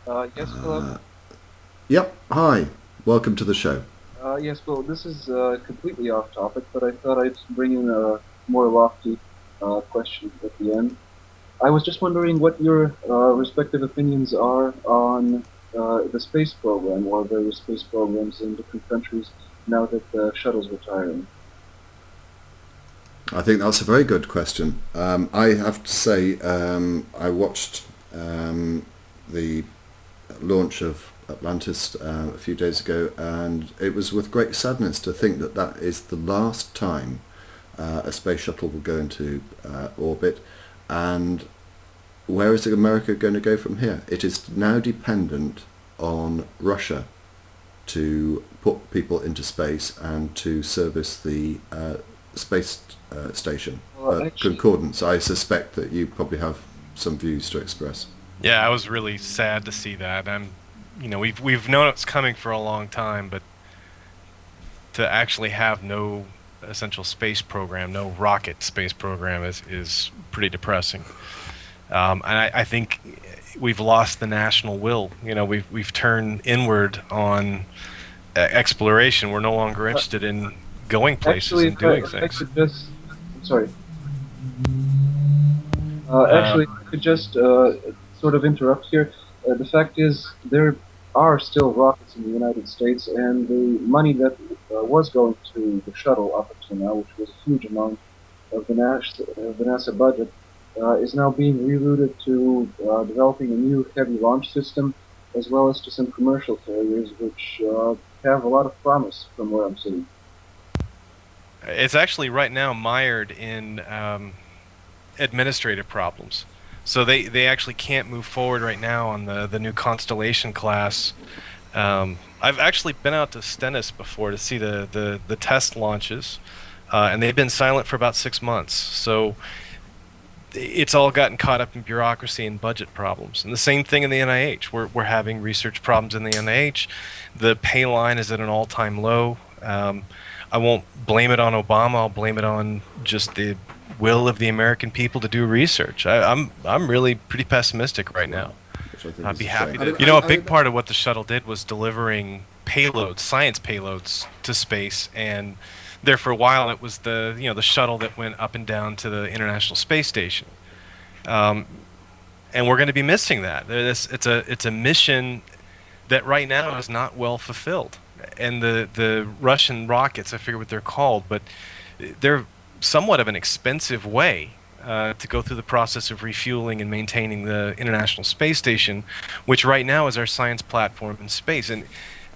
Yes, hello. Yep, hi. Welcome to the show. Yes, well, this is completely off topic, but I thought I'd bring in a more lofty question at the end. I was just wondering what your respective opinions are on the space program or various space programs in different countries now that the shuttle's retiring. I think that's a very good question. I have to say, I watched the launch of Atlantis a few days ago, and it was with great sadness to think that that is the last time a space shuttle will go into orbit. And where is America going to go from here? It is now dependent on Russia to put people into space and to service the space station. Well, But actually, concordance, I suspect that you probably have some views to express. Yeah, I was really sad to see that. We've known it's coming for a long time, but to actually have no essential space program, no rocket space program is pretty depressing. And I think we've lost the national will. We've turned inward on exploration. We're no longer uh, interested in going places actually, and doing if I things. could just, I'm sorry. Uh, Actually, if I could just sort of interrupt here. The fact is, there are still rockets in the United States, and the money that was going to the shuttle up until now, which was a huge amount of the NASA budget, is now being rerouted to developing a new heavy launch system, as well as to some commercial carriers, which have a lot of promise from where I'm sitting. it's actually right now mired in administrative problems. So they actually can't move forward right now on the new Constellation class. I've actually been out to Stennis before to see the test launches, and they've been silent for about 6 months. So it's all gotten caught up in bureaucracy and budget problems. And the same thing in the NIH. We're having research problems in the NIH. The pay line is at an all-time low. I won't blame it on Obama. I'll blame it on just the will of the American people to do research. I'm really pretty pessimistic right Right, now. which I think I'd is be a happy shame. to. A big part of what the shuttle did was delivering payloads, science payloads to space, and there for a while it was the shuttle that went up and down to the International Space Station. Um, and we're going to be missing that. It's a mission that right now is not well fulfilled. And the Russian rockets, I forget what they're called, but they're somewhat of an expensive way to go through the process of refueling and maintaining the International Space Station, which right now is our science platform in space. And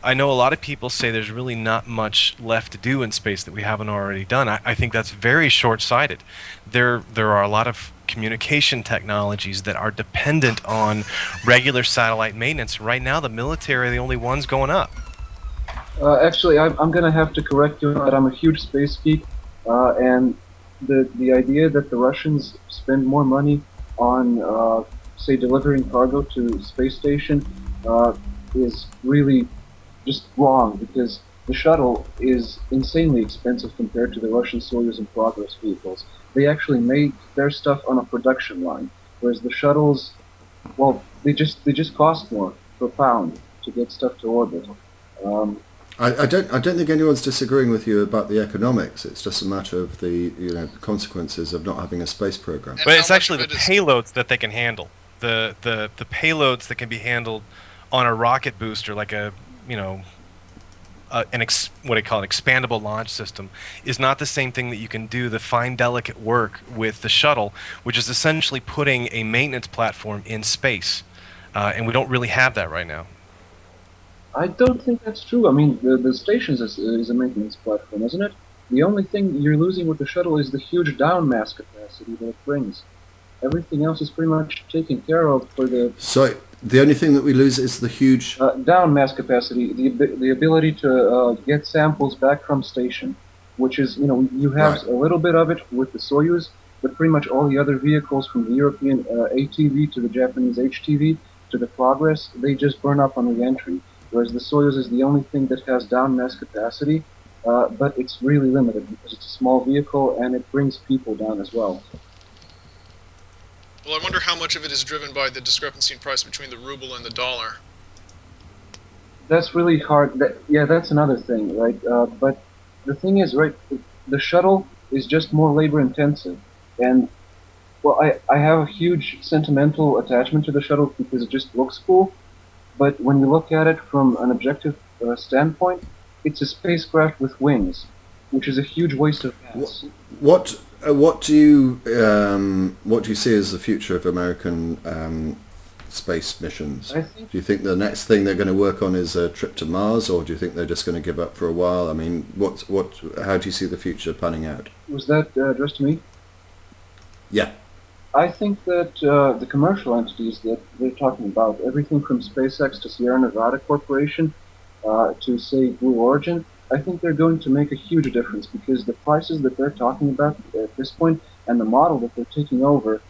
I know a lot of people say there's really not much left to do in space that we haven't already done. I think that's very short-sighted. There are a lot of communication technologies that are dependent on regular satellite maintenance. Right now, the military are the only ones going up. Actually, I'm going to have to correct you on that. I'm a huge space geek, and the idea that the Russians spend more money on, say, delivering cargo to space station is really just wrong because the shuttle is insanely expensive compared to the Russian Soyuz and Progress vehicles. They actually make their stuff on a production line, whereas the shuttles, well, they just cost more per pound to get stuff to orbit. Um, I don't think anyone's disagreeing with you about the economics. It's just a matter of the consequences of not having a space program. And But how it's much actually of the it is payloads that they can handle. The payloads that can be handled on a rocket booster, like a you know what I call an expandable launch system, is not the same thing that you can do the fine delicate work with the shuttle, which is essentially putting a maintenance platform in space, and we don't really have that right now. I don't think that's true. I mean, the stations is a maintenance platform, isn't it? The only thing you're losing with the shuttle is the huge down mass capacity that it brings. Everything else is pretty much taken care of for the So the only thing that we lose is the huge. down mass capacity, the ability to get samples back from station, which is, you have Right. a little bit of it with the Soyuz, but pretty much all the other vehicles from the European ATV to the Japanese HTV to the Progress, they just burn up on re-entry. Whereas the Soyuz is the only thing that has down mass capacity, but it's really limited because it's a small vehicle and it brings people down as well. Well, I wonder how much of it is driven by the discrepancy in price between the ruble and the dollar. That's really hard. Yeah, that's another thing, right? But the thing is, right, the shuttle is just more labor intensive. And, well, I have a huge sentimental attachment to the shuttle because it just looks cool. But when you look at it from an objective standpoint, it's a spacecraft with wings, which is a huge waste of gas. What do you see as the future of American space missions? I think Do you think the next thing they're going to work on is a trip to Mars, or do you think they're just going to give up for a while? I mean, how do you see the future panning out? was that addressed to me? Yeah. I think that the commercial entities that they're talking about, everything from SpaceX to Sierra Nevada Corporation to, say, Blue Origin, I think they're going to make a huge difference because the prices that they're talking about at this point and the model that they're taking over,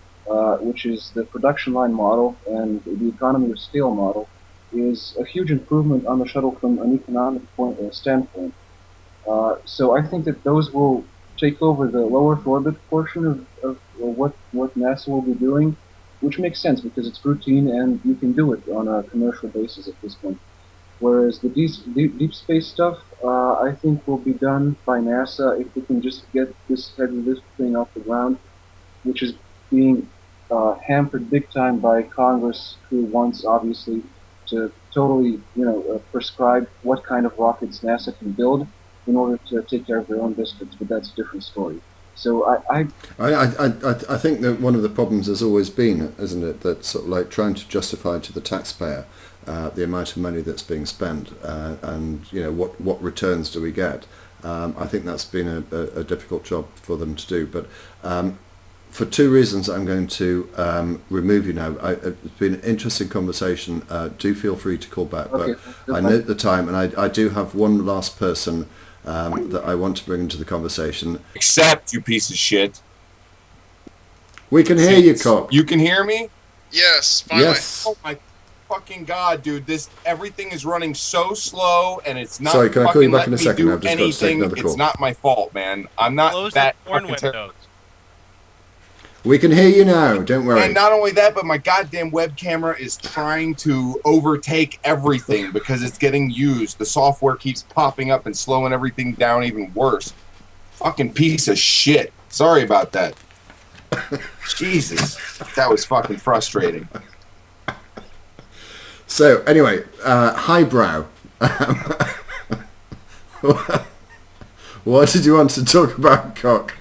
which is the production line model and the economy of scale model, is a huge improvement on the shuttle from an economic standpoint. So I think that those will take over the low Earth orbit portion of what NASA will be doing, which makes sense because it's routine and you can do it on a commercial basis at this point. Whereas the deep space stuff, I think will be done by NASA if we can just get this heavy lift thing off the ground, which is being hampered big time by Congress, who wants obviously to totally, prescribe what kind of rockets NASA can build in order to take care of their own districts. But that's a different story. So I think that one of the problems has always been, isn't it, that sort of like trying to justify to the taxpayer the amount of money that's being spent and what returns do we get. I think that's been a difficult job for them to do. But for two reasons, I'm going to remove you now. It's been an interesting conversation. Do feel free to call back. Okay, But I note the time, and I do have one last person that I want to bring into the conversation. Except, you piece of shit. We can hear you, Cock. You can hear me? Yes, finally. Yes. Oh my fucking god, dude! Everything is running so slow, and it's not. Sorry, can I call you back fucking in a letting me second? do I've just got to take anything. another call. It's not my fault, man. I'm not Close that the porn fucking terrible. windows. We can hear you now. Don't worry. And not only that, but my goddamn web camera is trying to overtake everything because it's getting used. The software keeps popping up and slowing everything down even worse. Fucking piece of shit. Sorry about that. Jesus. That was fucking frustrating. So anyway, highbrow. What did you want to talk about, Cock?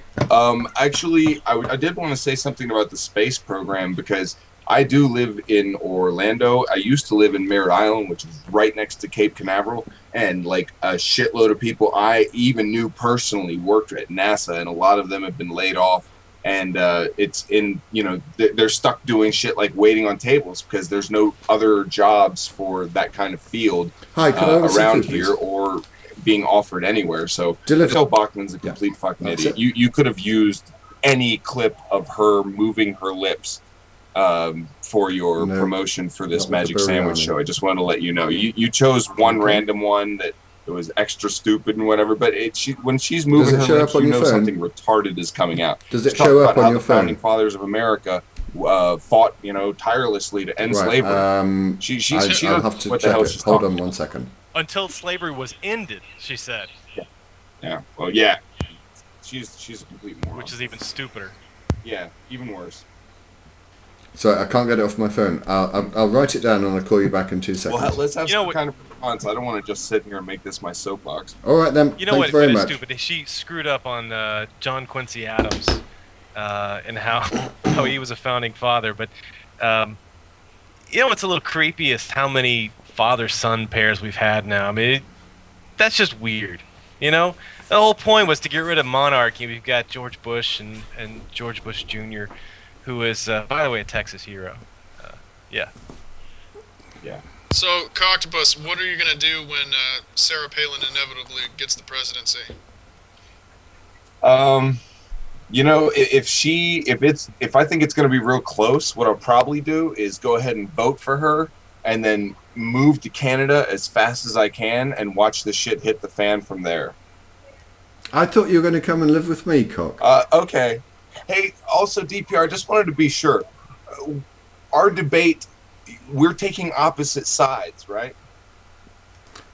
Actually, I did want to say something about the space program because I do live in Orlando. I used to live in Merritt Island, which is right next to Cape Canaveral, and like a shitload of people I even knew personally worked at NASA, and a lot of them have been laid off. And it's in, they're stuck doing shit like waiting on tables because there's no other jobs for that kind of field Hi, can I have a around seat, here please? or being offered anywhere. So Deliver. Phil Bachman's a complete fucking That's idiot. it. You could have used any clip of her moving her lips for your No, promotion for this not with Magic the Sandwich biryani. show. I just wanted to let you know. You chose one Okay. random one that was extra stupid and whatever, but when she's moving it her show lips, up on you your know phone? something retarded is coming out. Does it Just talk show about up on how your the founding phone? fathers of America fought, tirelessly to end slavery. I'll have to what the check hell it. she's Hold talking on one about. second. Until slavery was ended, she said, Yeah. Well, yeah. She's a complete moron. which is even stupider. Yeah, even worse. Sorry, I can't get it off my phone. I'll write it down and I'll call you back in 2 seconds. Well, let's have You know some what- kind of response. I don't want to just sit here and make this my soapbox. All right then. You know Thank what? you very What is much. stupid? She screwed up on John Quincy Adams and how he was a founding father. But what's a little creepy is how many father-son pairs we've had now. I mean, that's just weird. The whole point was to get rid of monarchy. We've got George Bush and George Bush Jr., who is, by the way, a Texas hero. Yeah. So, c0ct0pus, what are you going to do when Sarah Palin inevitably gets the presidency? If I think it's going to be real close, what I'll probably do is go ahead and vote for her and then move to Canada as fast as I can and watch the shit hit the fan from there. I thought you were going to come and live with me, Cock. Okay. Hey, also DPR, I just wanted to be sure. our debate, we're taking opposite sides, right?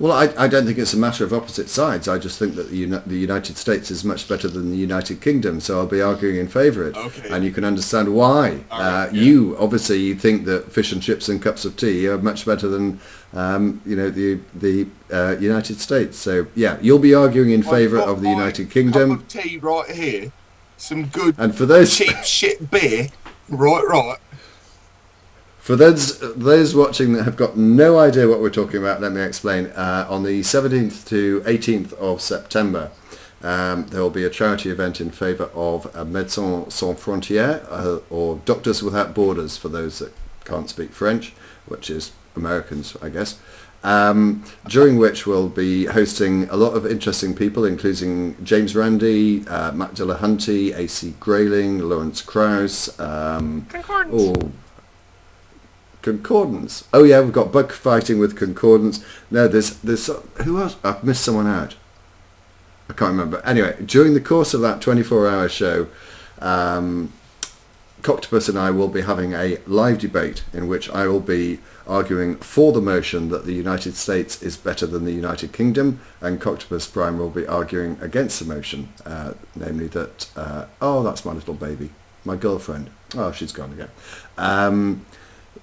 Well, I don't think it's a matter of opposite sides. I just think that the United States is much better than the United Kingdom, so I'll be arguing in favour of it. Okay. And you can understand why. All right, yeah. You obviously think that fish and chips and cups of tea are much better than the United States. So yeah, you'll be arguing in favour of the United Kingdom. Cup of tea right here, some good And for those cheap shit beer, right. For those watching that have got no idea what we're talking about, let me explain. On the 17th to 18th of September, there will be a charity event in favour of Médecins Sans Frontières, or Doctors Without Borders for those that can't speak French, which is Americans, I guess. During which we'll be hosting a lot of interesting people, including James Randi, Matt Dillahunty, AC Grayling, Lawrence Krauss. Concordance. Oh yeah, we've got bug fighting with Concordance. No, there's who else? I've missed someone out. I can't remember. Anyway, during the course of that 24-hour show, Coctopus and I will be having a live debate in which I will be arguing for the motion that the United States is better than the United Kingdom, and Coctopus Prime will be arguing against the motion, namely that that's my little baby, my girlfriend. Oh, she's gone again.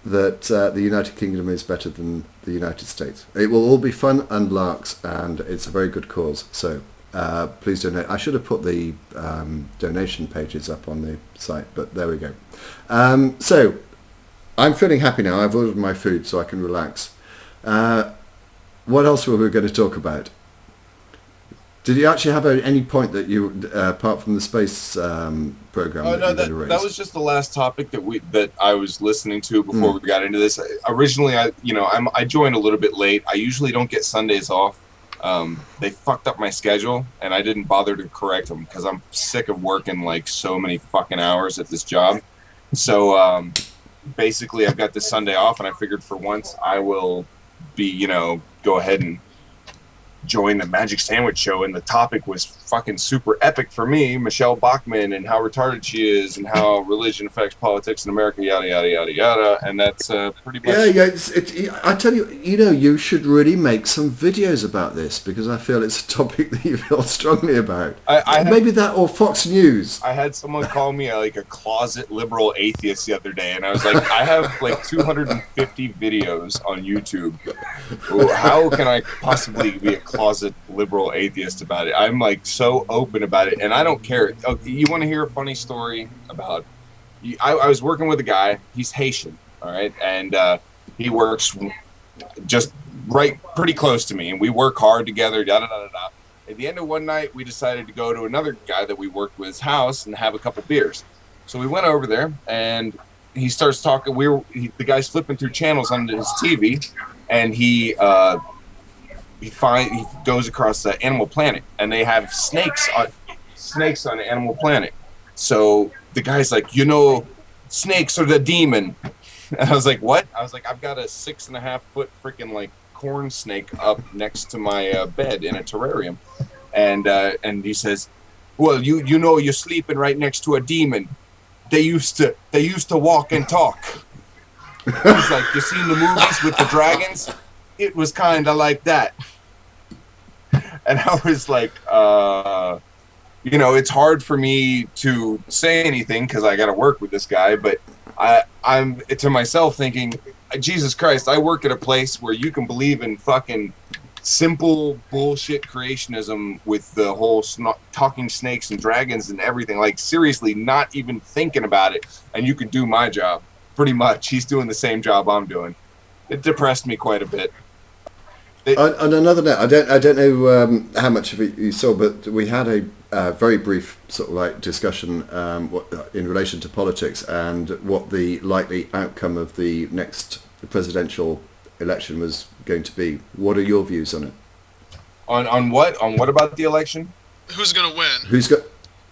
That the United Kingdom is better than the United States. It will all be fun and larks, and it's a very good cause. So please donate. I should have put the donation pages up on the site, but there we go. So I'm feeling happy now. I've ordered my food so I can relax. What else were we going to talk about? Did you actually have any point that you, apart from the space program, Oh that no, you were going to raise? that was just the last topic that I was listening to before we got into this. Originally, I joined a little bit late. I usually don't get Sundays off. They fucked up my schedule, and I didn't bother to correct them because I'm sick of working like so many fucking hours at this job. So basically, I've got this Sunday off, and I figured for once I will be, go ahead and join the Magic Sandwich Show, and the topic was fucking super epic for me. Michelle Bachmann and how retarded she is, and how religion affects politics in America, yada yada yada yada. And that's pretty much. Yeah. I tell you, you should really make some videos about this, because I feel it's a topic that you feel strongly about. Maybe that or Fox News. I had someone call me a closet liberal atheist the other day, and I was like, I have 250 videos on YouTube. How can I possibly be a closet liberal atheist about it? I'm so open about it, and I don't care. You want to hear a funny story about? I was working with a guy. He's Haitian, all right, and he works just pretty close to me, and we work hard together. Da da da da. At the end of one night, we decided to go to another guy that we worked with's house and have a couple beers. So we went over there, and he starts talking. The guy's flipping through channels on his TV, and he goes across Animal Planet, and they have snakes on Animal Planet. So the guy's like, snakes are the demon. And I was like, what? I was like, I've got a 6.5 foot freaking corn snake up next to my bed in a terrarium, and he says, well, you're sleeping right next to a demon. They used to walk and talk. He's like, you seen the movies with the dragons? It was kind of like that. And I was like, it's hard for me to say anything because I got to work with this guy. But I'm to myself thinking, Jesus Christ, I work at a place where you can believe in fucking simple bullshit creationism with the whole talking snakes and dragons and everything. Seriously, not even thinking about it. And you can do my job. Pretty much. He's doing the same job I'm doing. It depressed me quite a bit. On another note, I don't know how much of it you saw, but we had a very brief sort of discussion in relation to politics and what the likely outcome of the next presidential election was going to be. What are your views on it? On what? On what about the election? Who's gonna win?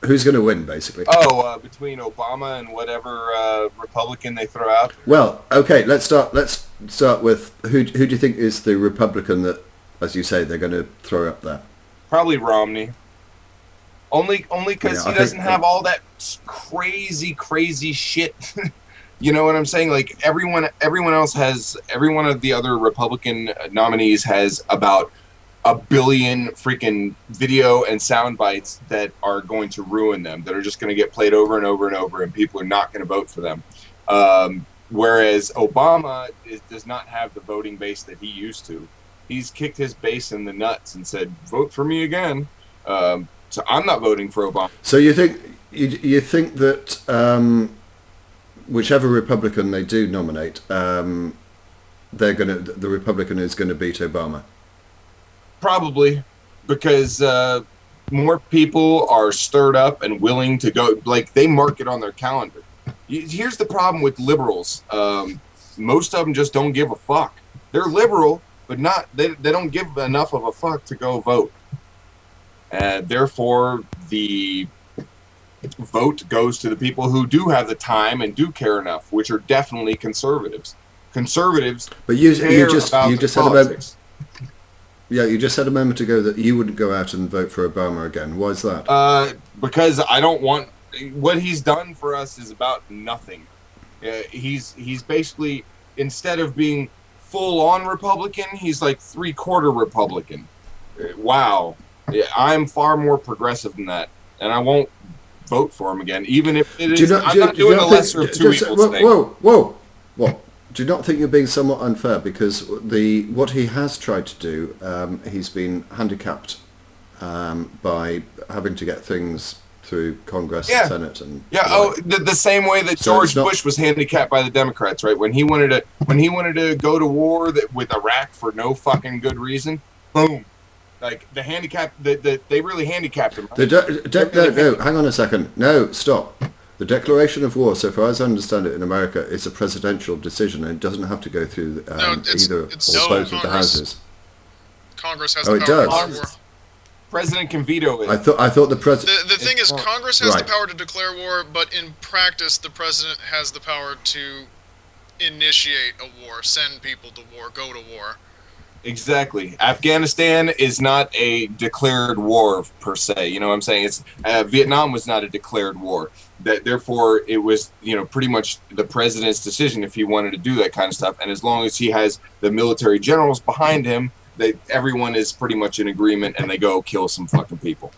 Who's going to win, basically? Between Obama and whatever Republican they throw out. Well, okay, let's start with who do you think is the Republican that, as you say, they're going to throw up there? Probably Romney. Only because he doesn't have all that crazy shit You know what I'm saying? Like everyone else has, every one of the other Republican nominees has about a billion freaking video and sound bites that are going to ruin them, that are just going to get played over and over and over, and people are not going to vote for them. Whereas Obama does not have the voting base that he used to. He's kicked his base in the nuts and said, "Vote for me again." So I'm not voting for Obama. So you think that whichever Republican they do nominate, the Republican is gonna beat Obama? Probably, because more people are stirred up and willing to go. Like, they mark it on their calendar. Here's the problem with liberals. Most of them just don't give a fuck. They're liberal, but they don't give enough of a fuck to go vote. Therefore, the vote goes to the people who do have the time and do care enough, which are definitely conservatives. Conservatives, but you care just about you the just said politics. you just said a moment ago that you wouldn't go out and vote for Obama again. Why is that? Because I don't want, what he's done for us is about nothing. He's basically, instead of being full on Republican, he's like 3/4 Republican. Wow. Yeah, I'm far more progressive than that, and I won't vote for him again, even if it is. I'm not doing the lesser of two evils thing. Whoa! Do you not think you're being somewhat unfair? Because what he has tried to do, he's been handicapped by having to get things through Congress and Senate and the same way that George Bush was handicapped by the Democrats, right? When he wanted to go to war with Iraq for no fucking good reason, boom. Like, the handicap, they really handicapped him. Right? No, hang on a second. No, stop. The declaration of war, so far as I understand it in America, is a presidential decision, and it doesn't have to go through either or both of the houses. Congress has the power to declare war. President can veto it. I thought the president. The thing is, Congress has the power to declare war, but in practice, the president has the power to initiate a war, send people to war, go to war. Exactly. Afghanistan is not a declared war per se. You know what I'm saying? It's Vietnam was not a declared war. Therefore, it was, pretty much the president's decision if he wanted to do that kind of stuff. And as long as he has the military generals behind him, everyone is pretty much in agreement, and they go kill some fucking people.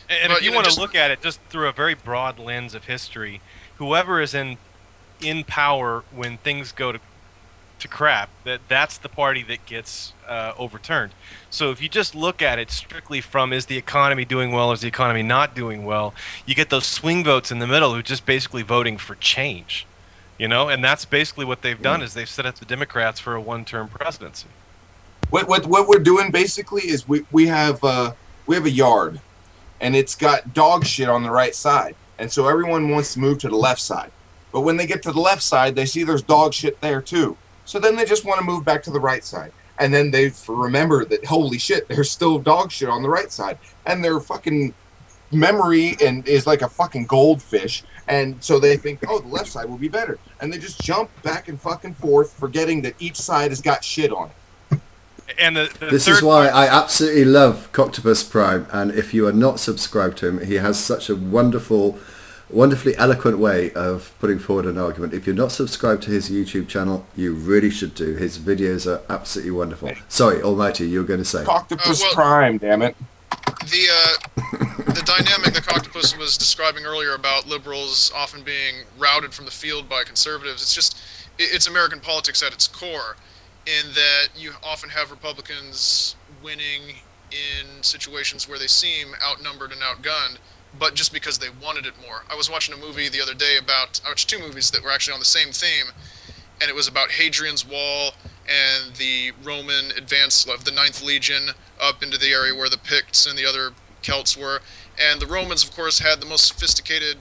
And if you want to look at it just through a very broad lens of history, whoever is in power when things go to crap, that's the party that gets overturned. So if you just look at it strictly from, is the economy doing well, is the economy not doing well, you get those swing votes in the middle who are just basically voting for change, and that's basically what they've done, is they've set up the Democrats for a one-term presidency. What we're doing basically is we have a yard, and it's got dog shit on the right side, and so everyone wants to move to the left side. But when they get to the left side, they see there's dog shit there too. So then they just want to move back to the right side. And then they remember that, holy shit, there's still dog shit on the right side. And their fucking memory is like a fucking goldfish. And so they think, oh, the left side will be better. And they just jump back and fucking forth, forgetting that each side has got shit on it. And this is why I absolutely love c0ct0pus Prime. And if you are not subscribed to him, he has such a wonderfully eloquent way of putting forward an argument. If you're not subscribed to his YouTube channel, you really should do. His videos are absolutely wonderful. Sorry, Almighty, you were going to say. c0ct0pus Prime, damn it. The dynamic that c0ct0pus was describing earlier about liberals often being routed from the field by conservatives, it's American politics at its core, in that you often have Republicans winning in situations where they seem outnumbered and outgunned, but just because they wanted it more. I was watching a movie the other day I watched two movies that were actually on the same theme, and it was about Hadrian's Wall and the Roman advance of the 9th Legion up into the area where the Picts and the other Celts were. And the Romans, of course, had the most sophisticated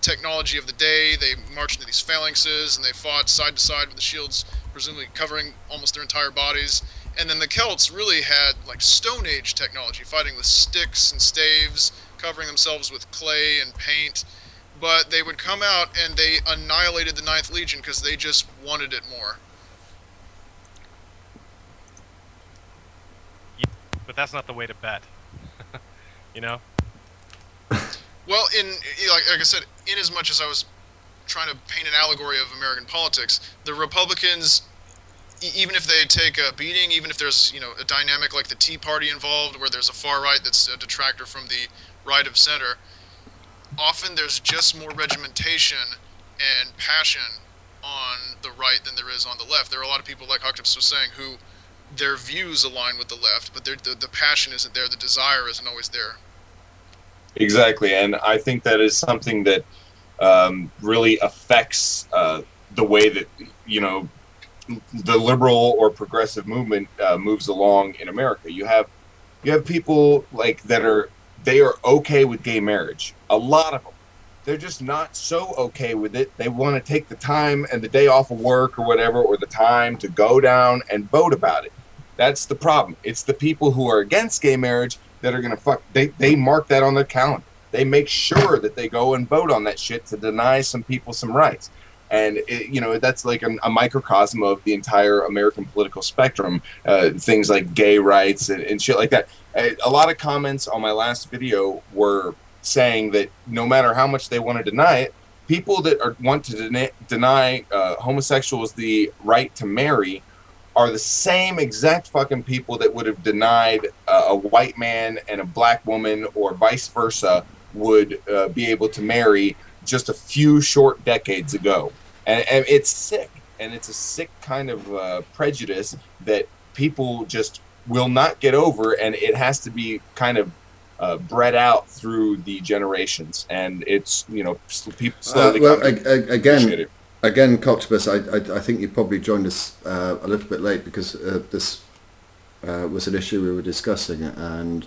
technology of the day. They marched into these phalanxes, and they fought side to side with the shields, presumably covering almost their entire bodies. And then the Celts really had like Stone Age technology, fighting with sticks and staves, covering themselves with clay and paint. But they would come out and they annihilated the 9th Legion because they just wanted it more. Yeah, but that's not the way to bet. Well, like I said, in as much as I was trying to paint an allegory of American politics, the Republicans, even if they take a beating, even if there's a dynamic like the Tea Party involved, where there's a far right that's a detractor from the right of center, often there's just more regimentation and passion on the right than there is on the left. There are a lot of people, like Octopus was saying, who their views align with the left, but the passion isn't there, the desire isn't always there. Exactly, and I think that is something that really affects the way that the liberal or progressive movement moves along in America. You have people like they are okay with gay marriage. A lot of them, they're just not so okay with it. They want to take the time and the day off of work or whatever, or the time to go down and vote about it. That's the problem. It's the people who are against gay marriage that are going to fuck. They mark that on their calendar. They make sure that they go and vote on that shit to deny some people some rights. And that's like a microcosm of the entire American political spectrum. Things like gay rights and shit like that. A lot of comments on my last video were saying that no matter how much they want to deny it, people that want to deny homosexuals the right to marry are the same exact fucking people that would have denied a white man and a black woman, or vice versa, would be able to marry just a few short decades ago. And it's sick, and it's a sick kind of prejudice that people just will not get over, and it has to be kind of bred out through the generations, and it's people slowly again, Coctopus, I think you probably joined us a little bit late, because this was an issue we were discussing, and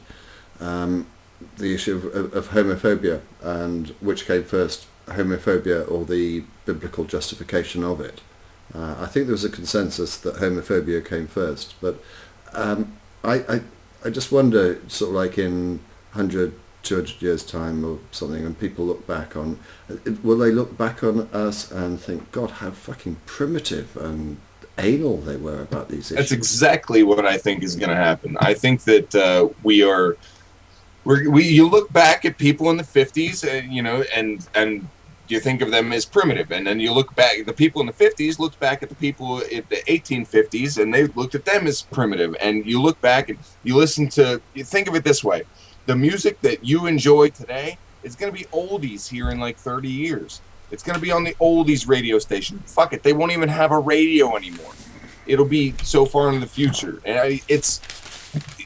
the issue of homophobia, and which came first, homophobia or the biblical justification of it. I think there was a consensus that homophobia came first, but I just wonder, sort of like in 100, 200 years time or something, and people look back on, will they look back on us and think, God, how fucking primitive and anal they were about these issues? That's exactly what I think is going to happen. I think that you look back at people in the 50s, and you think of them as primitive, and then you look back, the people in the 50s looked back at the people in the 1850s, and they looked at them as primitive. And you look back and you think of it this way: the music that you enjoy today is going to be oldies here in like 30 years. It's going to be on the oldies radio station. Fuck it, they won't even have a radio anymore. It'll be so far into the future. And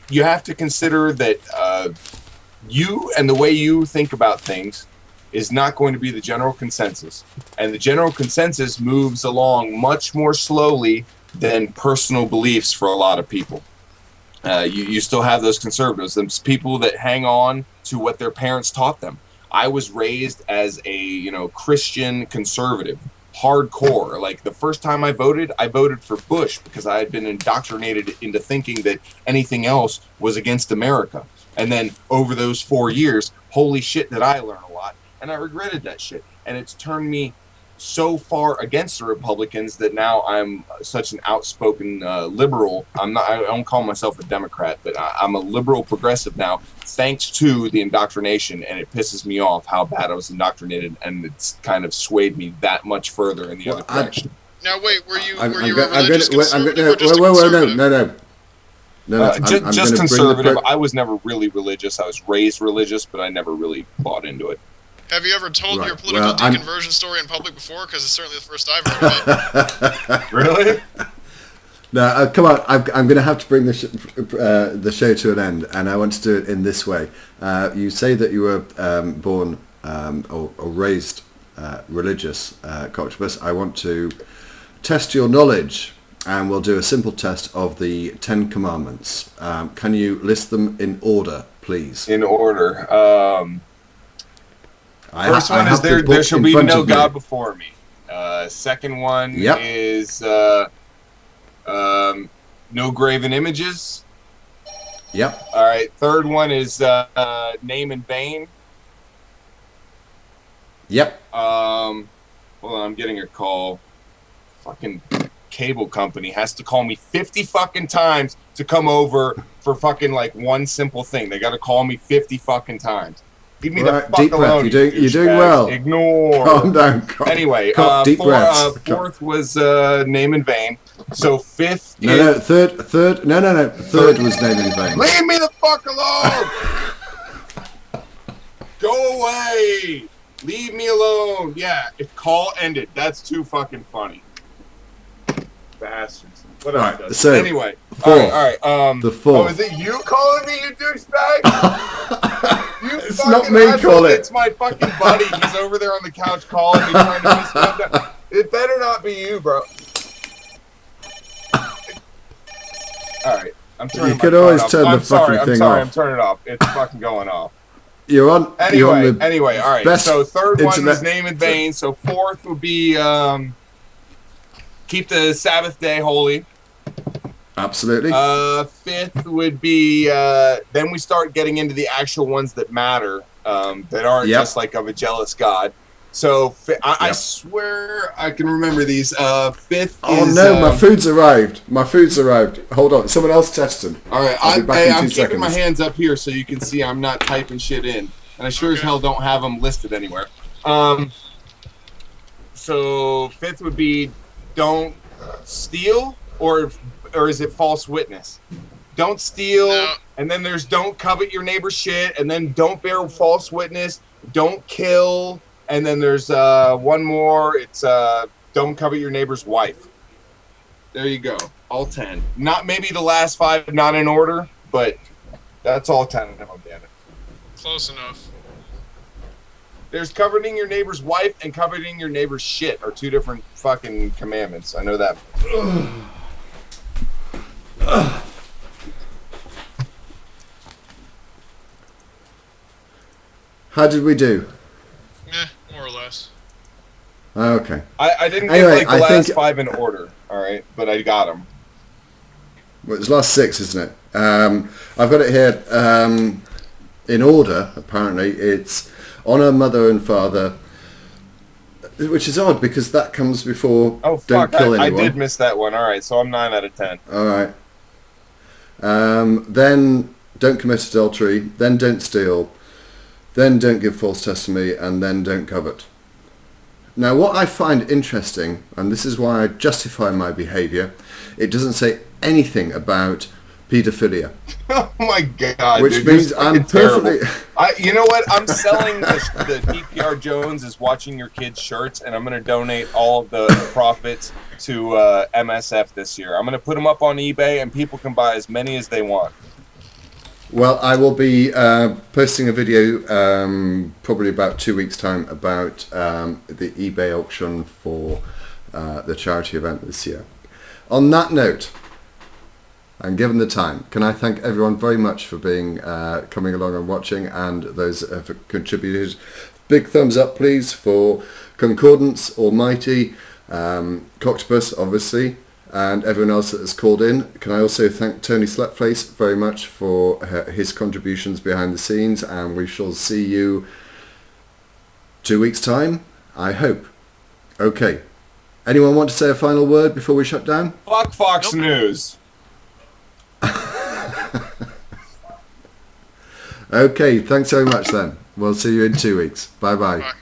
you have to consider that you and the way you think about things is not going to be the general consensus. And the general consensus moves along much more slowly than personal beliefs for a lot of people. You still have those conservatives, those people that hang on to what their parents taught them. I was raised as a Christian conservative, hardcore. Like, the first time I voted for Bush, because I had been indoctrinated into thinking that anything else was against America. And then over those 4 years, holy shit, did I learn a lot. And I regretted that shit. And it's turned me so far against the Republicans that now I'm such an outspoken liberal. I don't call myself a Democrat, but I'm a liberal progressive now, thanks to the indoctrination. And it pisses me off how bad I was indoctrinated, and it's kind of swayed me that much further in the other direction. Now wait, were you a religious conservative or just a No, conservative? No. Just conservative. I was never really religious. I was raised religious, but I never really bought into it. Have you ever told your political deconversion story in public before? Because it's certainly the first I've heard of it. Really? No, come on. I'm going to have to bring the show to an end, and I want to do it in this way. You say that you were born or raised religious, Coctopus. I want to test your knowledge, and we'll do a simple test of the 10 Commandments. Can you list them in order, please? In order. First one is there shall be no God before me. Second one is no graven images. Yep. All right. Third one is name in vain. Yep. Hold on, I'm getting a call. Fucking cable company has to call me 50 fucking times to come over for fucking like one simple thing. They got to call me 50 fucking times. Leave me Right, the fuck deep breath. alone. You're doing well. Ignore. Calm down. Anyway, Deep breaths. fourth was name in vain. So fifth No, is... third. Third was name in vain. Leave me the fuck alone! Go away! Leave me alone! Yeah, if call ended, that's too fucking funny. Bastards. What else? Right, so, anyway, fourth. all right. The fourth. Oh, is it you calling me, you douchebag? You It's fucking not me asshole. calling. It's my fucking buddy. He's over there on the couch calling me, trying to piss me off. It better not be you, bro. All right, I'm turning. You could always turn the fucking thing I'm sorry. off. I'm turning it off. It's fucking going off. You're on. You're on the Anyway, all right. best So third one internet- was name in vain. So fourth would be keep the Sabbath day holy. Absolutely. Fifth would be then we start getting into the actual ones that matter, that aren't Yep. just like of a jealous god. So I Yep. swear I can remember these. Fifth Oh is, no, my food's arrived. My food's arrived. Hold on, someone else test them. all right, I'll be back in I'm 2 keeping my seconds. hands up here so you can see I'm not typing shit in, and I sure as Okay. hell don't have them listed anywhere. So fifth would be don't steal, or is it false witness? Don't steal, No. and then there's don't covet your neighbor's shit, and then don't bear false witness, don't kill, and then there's one more. It's don't covet your neighbor's wife. There you go, all 10. Not maybe the last 5, not in order, but that's all 10 of them. Damn it. Close enough. There's coveting your neighbor's wife and coveting your neighbor's shit are 2 different fucking commandments. I know that. How did we do? More or less. Okay. I didn't Anyway, get like I the last think- 5 in order, all right, but I got them. Well, it's last 6, isn't it? I've got it here in order. Apparently, it's honor mother and father, which is odd because that comes before Oh don't fuck! kill I anyone. did miss that one. All right, so I'm 9 out of 10. All right. Then don't commit adultery. Then don't steal. Then don't give false testimony, and then don't covet. Now, what I find interesting, and this is why I justify my behaviour, it doesn't say anything about paedophilia, Oh my god! which dude, you're means I'm fucking terrible. perfectly. You know what? I'm selling the DPR Jones is watching your kids shirts, and I'm going to donate all of the profits to MSF this year. I'm going to put them up on eBay, and people can buy as many as they want. Well, I will be posting a video probably about 2 weeks' time about the eBay auction for the charity event this year. On that note, and given the time, can I thank everyone very much for being coming along and watching, and those that have contributed. Big thumbs up, please, for Concordance, Almighty, c0ct0pus, obviously, and everyone else that has called in. Can I also thank Tony Slutface very much for his contributions behind the scenes, and we shall see you 2 weeks' time, I hope. Okay. Anyone want to say a final word before we shut down? Fuck Fox Nope. News. Okay, thanks very much then. We'll see you in 2 weeks. Bye-bye. Bye.